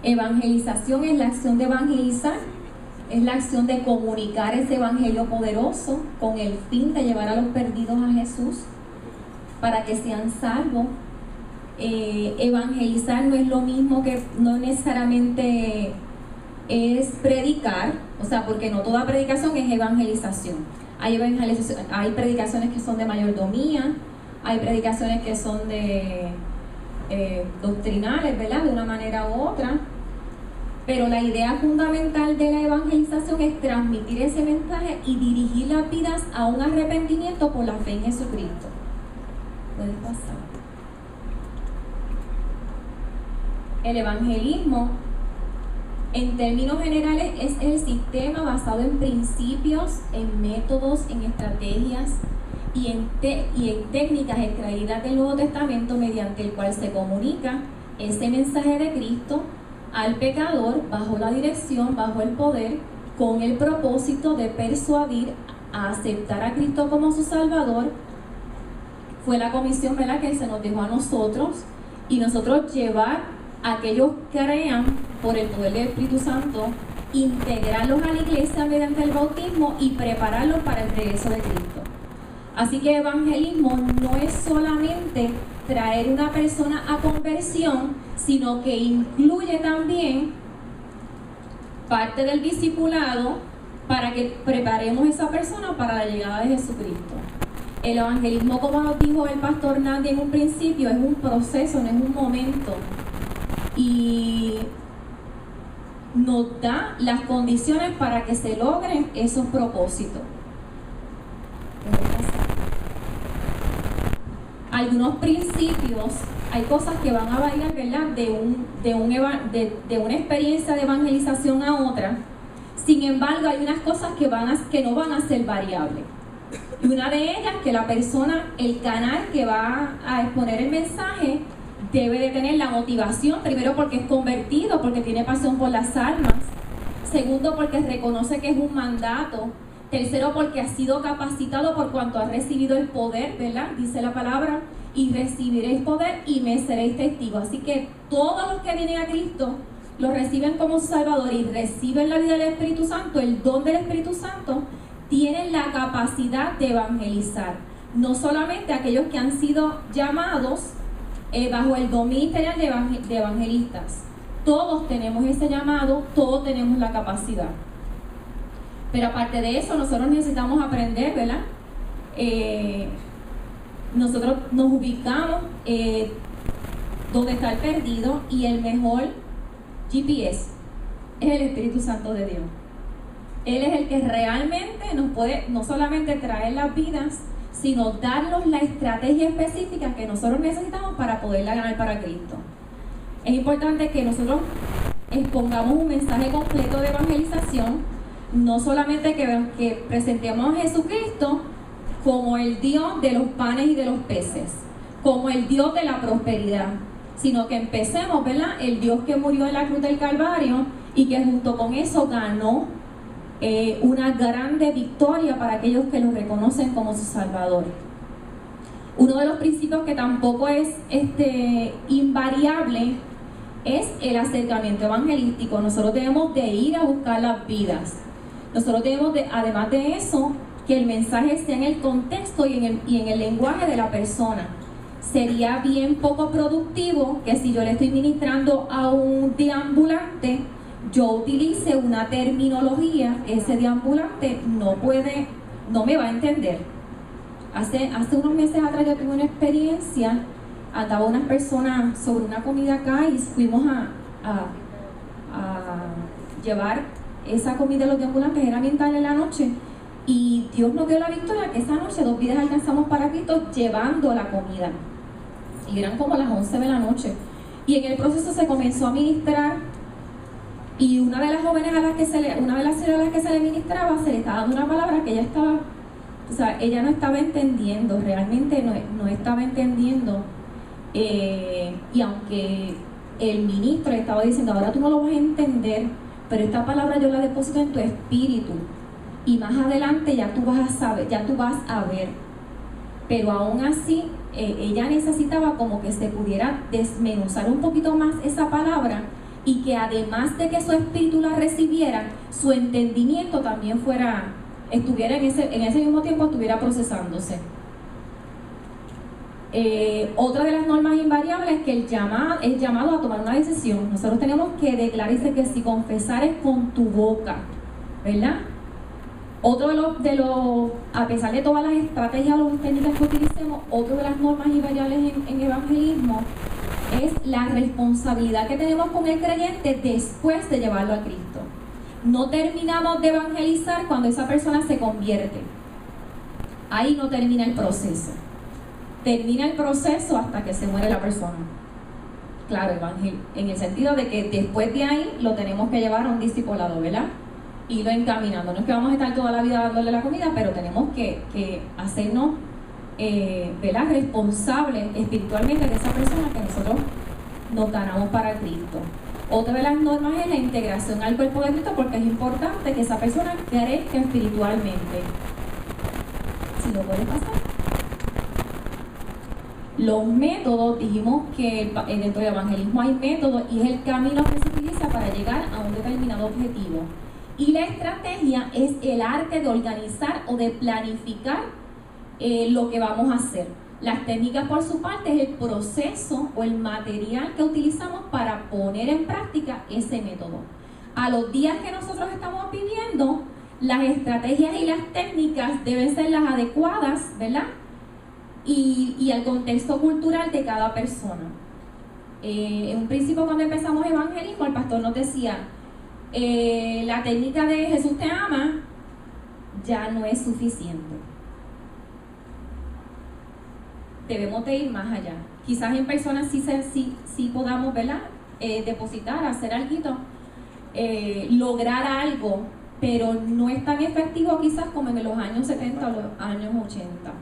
Evangelización es la acción de evangelizar, es la acción de comunicar ese evangelio poderoso con el fin de llevar a los perdidos a Jesús para que sean salvos. Evangelizar no es lo mismo que, no necesariamente es predicar, o sea, porque no toda predicación es evangelización. Hay predicaciones que son de mayordomía, hay predicaciones que son de doctrinales, ¿verdad? De una manera u otra. Pero la idea fundamental de la evangelización es transmitir ese mensaje y dirigir las vidas a un arrepentimiento por la fe en Jesucristo. Puedes pasar. El evangelismo, en términos generales, es el sistema basado en principios, en métodos, en estrategias y en técnicas extraídas del Nuevo Testamento, mediante el cual se comunica ese mensaje de Cristo al pecador bajo la dirección, bajo el poder, con el propósito de persuadir a aceptar a Cristo como su Salvador. Fue la comisión, ¿verdad?, que se nos dejó a nosotros, y nosotros llevar a aquellos que crean por el poder del Espíritu Santo, integrarlos a la iglesia mediante el bautismo y prepararlos para el regreso de Cristo. Así que evangelismo no es solamente traer una persona a conversión, sino que incluye también parte del discipulado para que preparemos a esa persona para la llegada de Jesucristo. El evangelismo, como nos dijo el pastor Nandi en un principio, es un proceso, no es un momento, y nos da las condiciones para que se logren esos propósitos. Algunos principios, hay cosas que van a variar, ¿verdad?, de una experiencia de evangelización a otra. Sin embargo, hay unas cosas que no van a ser variables. Y una de ellas, que la persona, el canal que va a exponer el mensaje, debe de tener la motivación, primero porque es convertido, porque tiene pasión por las almas. Segundo, porque reconoce que es un mandato. Tercero, porque ha sido capacitado por cuanto ha recibido el poder, ¿verdad? Dice la palabra, y recibiréis poder y me seréis testigos. Así que todos los que vienen a Cristo lo reciben como Salvador y reciben la vida del Espíritu Santo, el don del Espíritu Santo, tienen la capacidad de evangelizar. No solamente aquellos que han sido llamados bajo el dominio ministerial de evangelistas. Todos tenemos ese llamado, todos tenemos la capacidad. Pero aparte de eso, nosotros necesitamos aprender, ¿verdad? Nosotros nos ubicamos donde está el perdido, y el mejor GPS es el Espíritu Santo de Dios. Él es el que realmente nos puede no solamente traer las vidas, sino darnos la estrategia específica que nosotros necesitamos para poderla ganar para Cristo. Es importante que nosotros expongamos un mensaje completo de evangelización, no solamente que presentemos a Jesucristo como el Dios de los panes y de los peces, como el Dios de la prosperidad, sino que empecemos, ¿verdad?, el Dios que murió en la cruz del Calvario y que junto con eso ganó una grande victoria para aquellos que lo reconocen como su Salvador. Uno de los principios que tampoco es invariable es el acercamiento evangelístico. Nosotros debemos de ir a buscar las vidas. Nosotros debemos de, además de eso, que el mensaje sea en el contexto y en el lenguaje de la persona. Sería bien poco productivo que si yo le estoy ministrando a un deambulante, yo utilice una terminología, ese deambulante no me va a entender. Hace unos meses atrás yo tuve una experiencia, andaba unas personas sobre una comida acá y fuimos a llevar esa comida a los deambulantes, era bien tarde en la noche, y Dios nos dio la victoria que esa noche 2 vidas alcanzamos para Cristo llevando la comida, y eran como las 11 de la noche, y en el proceso se comenzó a ministrar. Y una de las jóvenes una de las señoras a las que se le ministraba, se le estaba dando una palabra que ella no estaba entendiendo, realmente no estaba entendiendo. Y aunque el ministro le estaba diciendo, ahora tú no lo vas a entender, pero esta palabra yo la deposito en tu espíritu, y más adelante ya tú vas a saber, ya tú vas a ver. Pero aún así, ella necesitaba como que se pudiera desmenuzar un poquito más esa palabra, y que además de que su espíritu la recibiera, su entendimiento también estuviera en ese mismo tiempo estuviera procesándose. Otra de las normas invariables es que es llamado a tomar una decisión. Nosotros tenemos que declarar, dice que si confesares con tu boca, ¿verdad? Otro a pesar de todas las estrategias o técnicas que utilicemos, otra de las normas invariables en evangelismo es la responsabilidad que tenemos con el creyente después de llevarlo a Cristo. No terminamos de evangelizar cuando esa persona se convierte. Ahí no termina el proceso. Termina el proceso hasta que se muere la persona. Claro, en el sentido de que después de ahí lo tenemos que llevar a un discipulado, ¿verdad? Irlo encaminando. No es que vamos a estar toda la vida dándole la comida, pero tenemos que hacernos ¿verdad? Responsables espiritualmente de esa persona que nosotros nos ganamos para Cristo. Otra de las normas es la integración al cuerpo de Cristo, porque es importante que esa persona crezca espiritualmente. Si lo puedes pasar. Los métodos, dijimos que dentro del evangelismo hay métodos y es el camino que se utiliza para llegar a un determinado objetivo. Y la estrategia es el arte de organizar o de planificar lo que vamos a hacer. Las técnicas, por su parte, es el proceso o el material que utilizamos para poner en práctica ese método. A los días que nosotros estamos viviendo, las estrategias y las técnicas deben ser las adecuadas, ¿verdad? Y al contexto cultural de cada persona. En un principio, cuando empezamos evangelismo, el pastor nos decía, la técnica de Jesús te ama ya no es suficiente. Debemos de ir más allá. Quizás en personas sí podamos, ¿verdad? Depositar, hacer algo, lograr algo, pero no es tan efectivo quizás como en los años 70 o los años 80.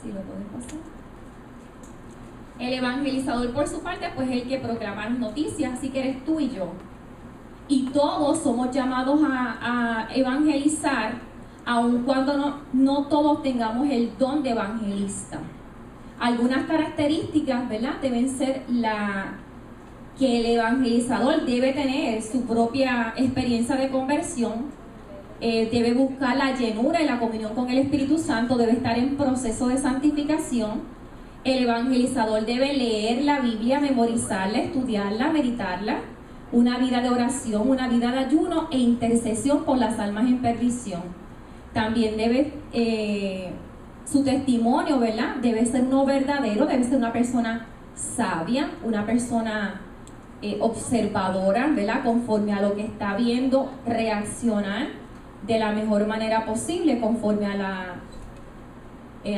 Si lo puedes pasar. El evangelizador, por su parte, pues es el que proclama las noticias, así que eres tú y yo. Y todos somos llamados a evangelizar, aun cuando no todos tengamos el don de evangelista. Algunas características, ¿verdad? Deben ser que el evangelizador debe tener su propia experiencia de conversión, debe buscar la llenura y la comunión con el Espíritu Santo, debe estar en proceso de santificación. El evangelizador debe leer la Biblia, memorizarla, estudiarla, meditarla, una vida de oración, una vida de ayuno e intercesión por las almas en perdición. También su testimonio, ¿verdad? Debe ser no verdadero, debe ser una persona sabia, una persona observadora, ¿verdad? Conforme a lo que está viendo, reaccionar de la mejor manera posible, conforme a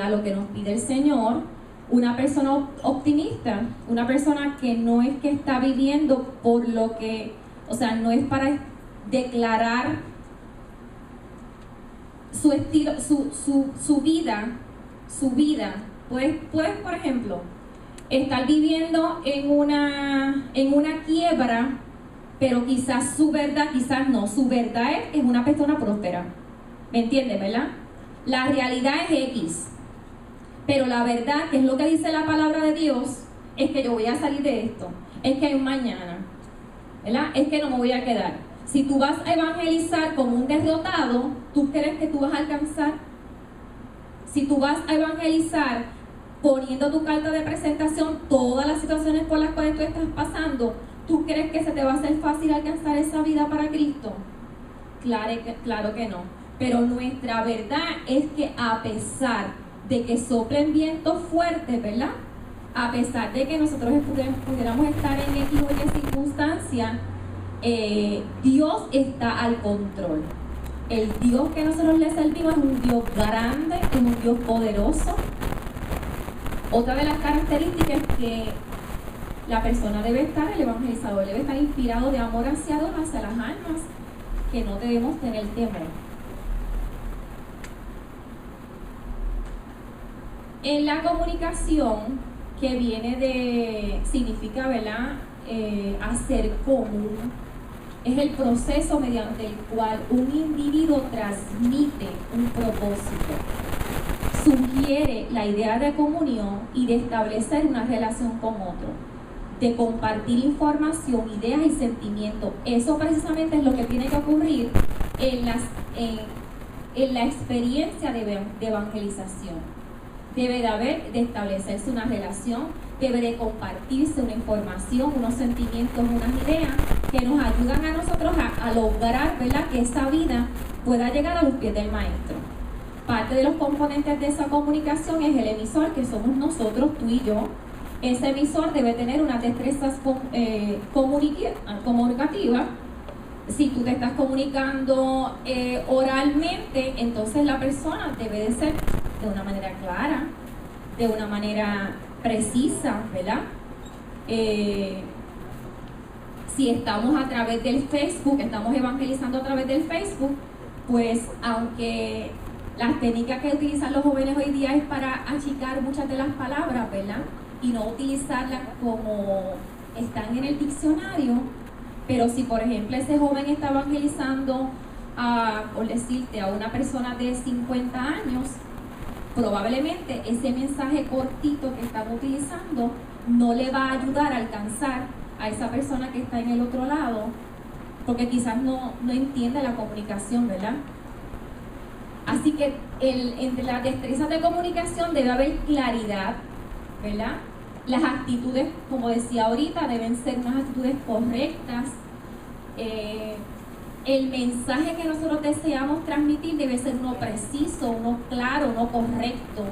lo que nos pide el Señor. Una persona optimista, una persona que no es que está viviendo por lo que, o sea, no es para declarar su estilo, su vida. Puedes, por ejemplo, estar viviendo en una quiebra, pero quizás su verdad es una persona próspera. ¿Me entiendes, verdad? La realidad es X, pero la verdad, que es lo que dice la palabra de Dios, es que yo voy a salir de esto, es que hay un mañana, ¿verdad? Es que no me voy a quedar. Si tú vas a evangelizar como un derrotado, ¿tú crees que tú vas a alcanzar? Si tú vas a evangelizar poniendo tu carta de presentación todas las situaciones por las cuales tú estás pasando, ¿tú crees que se te va a hacer fácil alcanzar esa vida para Cristo? Claro que no. Pero nuestra verdad es que a pesar de que soplen vientos fuertes, ¿verdad? A pesar de que nosotros pudiéramos estar en X o Y circunstancia, Dios está al control. El Dios que nosotros le servimos es un Dios grande, es un Dios poderoso. Otra de las características es que la persona debe estar, el evangelizador debe estar inspirado de amor hacia Dios, hacia las almas, que no debemos tener temor. En la comunicación, que significa, ¿verdad? Hacer común, es el proceso mediante el cual un individuo transmite un propósito, sugiere la idea de comunión y de establecer una relación con otro. de compartir información, ideas y sentimientos. Eso precisamente es lo que tiene que ocurrir en la experiencia de evangelización. Debe de establecerse una relación, debe de compartirse una información, unos sentimientos, unas ideas que nos ayudan a nosotros a lograr, ¿verdad?, que esa vida pueda llegar a los pies del maestro. Parte de los componentes de esa comunicación es el emisor, que somos nosotros, tú y yo. Ese emisor debe tener unas destrezas comunicativas. Si tú te estás comunicando oralmente, entonces la persona debe de ser de una manera clara, de una manera precisa, ¿verdad? Si estamos a través del Facebook, estamos evangelizando a través del Facebook, pues aunque las técnicas que utilizan los jóvenes hoy día es para achicar muchas de las palabras, ¿verdad?, y no utilizarlas como están en el diccionario, pero si por ejemplo ese joven está evangelizando por decirte, a una persona de 50 años, probablemente ese mensaje cortito que están utilizando no le va a ayudar a alcanzar a esa persona que está en el otro lado, porque quizás no entiende la comunicación, ¿verdad? Así que entre las destrezas de comunicación debe haber claridad, ¿verdad? Las actitudes, como decía ahorita, deben ser unas actitudes correctas. El mensaje que nosotros deseamos transmitir debe ser uno preciso, uno claro, uno correcto.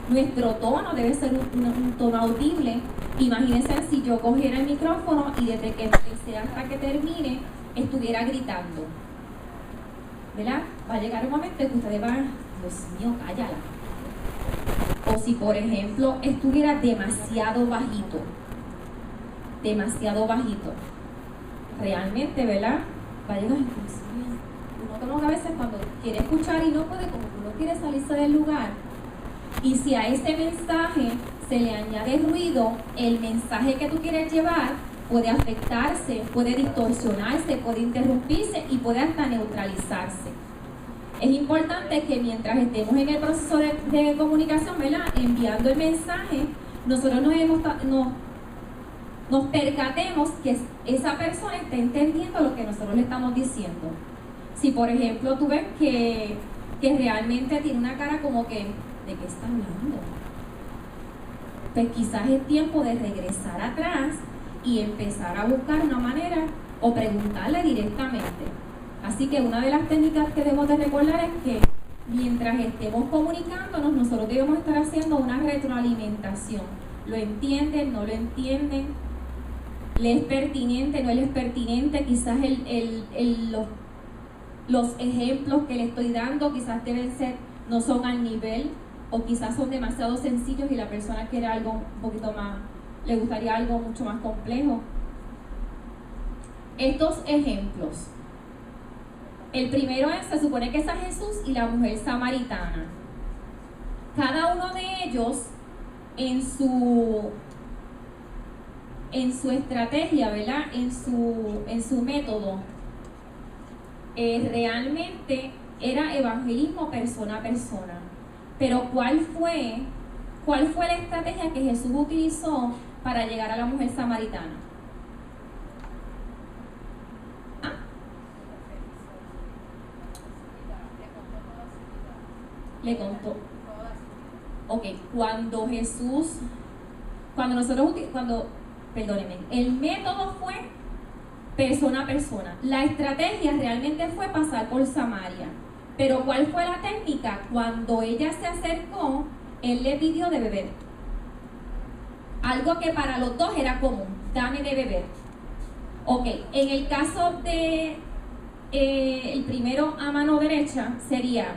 Nuestro tono debe ser un tono audible. Imagínense si yo cogiera el micrófono y desde que empecé hasta que termine estuviera gritando, ¿verdad? Va a llegar un momento en que ustedes van, Dios mío, cállala. O si por ejemplo estuviera demasiado bajito, realmente, ¿verdad?, va a llegar, Dios mío, uno como que a veces cuando quiere escuchar y no puede, como que uno quiere salirse del lugar. Y si a ese mensaje se le añade ruido, el mensaje que tú quieres llevar puede afectarse, puede distorsionarse, puede interrumpirse y puede hasta neutralizarse. Es importante que mientras estemos en el proceso de comunicación, ¿verdad?, enviando el mensaje, nosotros nos percatemos que esa persona está entendiendo lo que nosotros le estamos diciendo. Si por ejemplo tú ves que realmente tiene una cara como que, ¿de qué está hablando?, pues quizás es tiempo de regresar atrás y empezar a buscar una manera o preguntarle directamente. Así que una de las técnicas que debemos de recordar es que mientras estemos comunicándonos, nosotros debemos estar haciendo una retroalimentación. ¿Lo entienden? ¿No lo entienden? ¿Le es pertinente? ¿No le es pertinente? Quizás los ejemplos que le estoy dando quizás no son al nivel, o quizás son demasiado sencillos y la persona quiere algo un poquito más, le gustaría algo mucho más complejo. Estos ejemplos. El primero se supone que es a Jesús y la mujer samaritana. Cada uno de ellos en su estrategia, ¿verdad?, en su método, realmente era evangelismo persona a persona. Pero ¿cuál fue la estrategia que Jesús utilizó para llegar a la mujer samaritana? Le contó. Ok, el método fue persona a persona. La estrategia realmente fue pasar por Samaria. Pero ¿cuál fue la técnica? Cuando ella se acercó, él le pidió de beber. Algo que para los dos era común, dame de beber. Ok, en el caso de el primero a mano derecha sería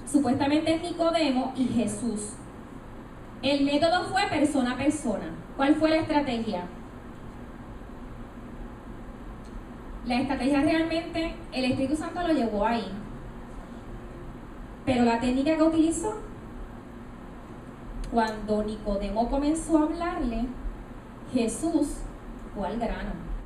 supuestamente Nicodemo y Jesús. El método fue persona a persona. ¿Cuál fue la estrategia? La estrategia realmente, el Espíritu Santo lo llevó ahí. Pero la técnica que utilizó, cuando Nicodemo comenzó a hablarle, Jesús fue al grano.